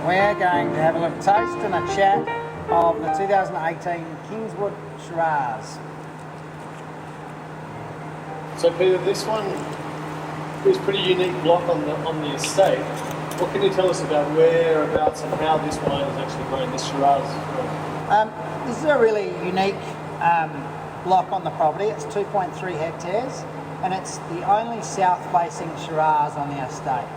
We're going to have a little taste and a chat of the 2018 Kingswood Shiraz. So Peter, this one is a pretty unique block on the estate. What can you tell us about whereabouts and how this wine is actually grown, this Shiraz? This is a really unique block on the property. It's 2.3 hectares and it's the only south-facing Shiraz on the estate.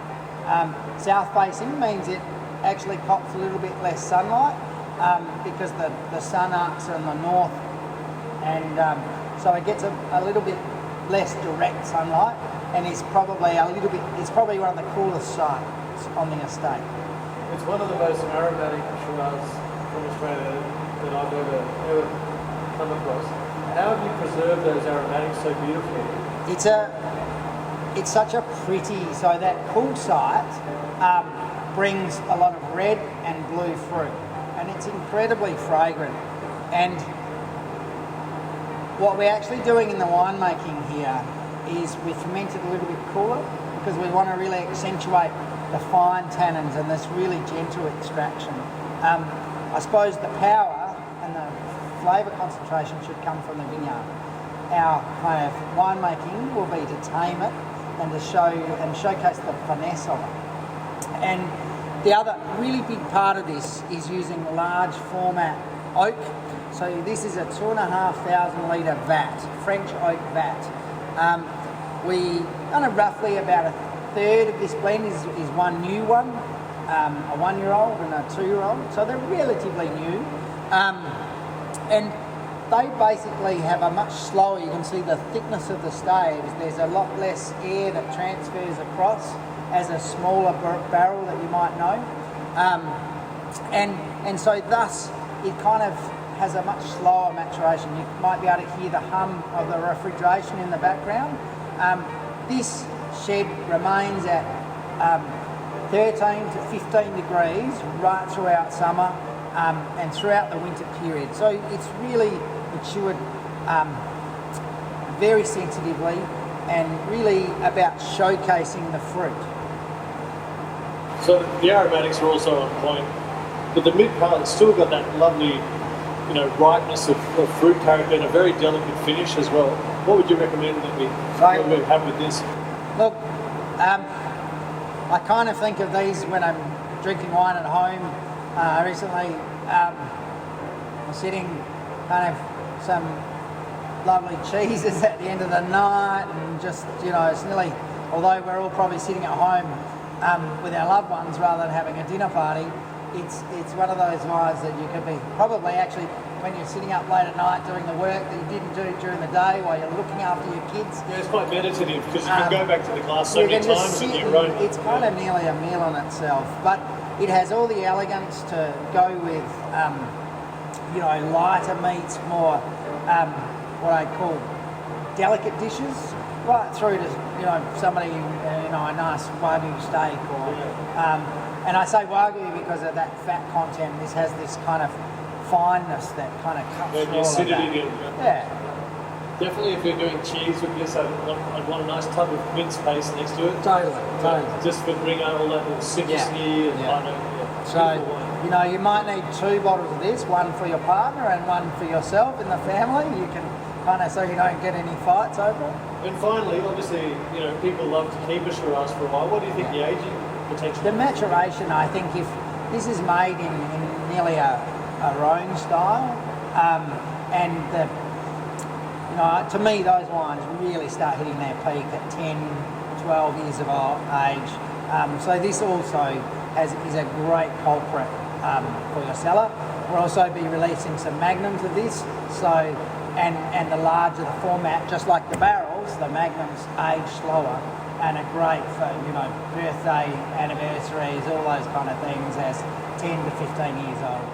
South-facing means it actually pops a little bit less sunlight because the sun arcs in the north, and so it gets a little bit less direct sunlight, and it's probably one of the coolest sites on the estate. It's one of the most aromatic Shiraz from Australia that I've ever come across. How have you preserved those aromatics so beautifully? It's such a pretty, so that cool site brings a lot of red and blue fruit, and it's incredibly fragrant. And what we're actually doing in the winemaking here is we ferment it a little bit cooler because we want to really accentuate the fine tannins and this really gentle extraction. I suppose the power and the flavour concentration should come from the vineyard. Our kind of winemaking will be to tame it and to showcase the finesse of it. And the other really big part of this is using large format oak. So this is a 2,500 litre vat, French oak vat. We roughly about a third of this blend is one new one, a 1-year-old and a 2-year-old. So they're relatively new. And they basically have a much slower, you can see the thickness of the staves, there's a lot less air that transfers across as a smaller barrel that you might know. And so thus it kind of has a much slower maturation. You might be able to hear the hum of the refrigeration in the background. This shed remains at 13 to 15 degrees right throughout summer and throughout the winter period. So it's really matured very sensitively and really about showcasing the fruit. So the aromatics are also on point, but the mid palate's still got that lovely, ripeness of fruit character and a very delicate finish as well. What would you recommend that we have with this? Look, I kind of think of these when I'm drinking wine at home. Recently, I'm sitting kind of some lovely cheeses at the end of the night, and just it's nearly, although we're all probably sitting at home with our loved ones rather than having a dinner party, it's one of those wines that you could be probably actually when you're sitting up late at night doing the work that you didn't do during the day while you're looking after your kids. Yeah, it's quite meditative because you can go back to the glass so many times and you're right. It's kind of nearly a meal on itself, but it has all the elegance to go with lighter meats, more what I call delicate dishes, right through to somebody a nice wagyu steak or and I say wagyu because of that fat content. This has this kind of fineness that kind of cuts through all of that. Yeah. Definitely, if you're doing cheese with this, I'd want a nice tub of mince paste next to it. Totally. Just to bring out all that little citrusy and So, you might need 2 bottles of this, one for your partner and one for yourself in the family. You can kind of, so you don't get any fights over it. And finally, obviously, people love to keep a Shiraz for a while. What do you think the aging potential? The maturation, I think, if this is made in nearly a Rhone style, and to me, those wines really start hitting their peak at 10, 12 years of age. So this also is a great culprit for your cellar. We'll also be releasing some magnums of this. So, and the larger the format, just like the barrels, the magnums age slower and are great for birthday anniversaries, all those kind of things as 10 to 15 years old.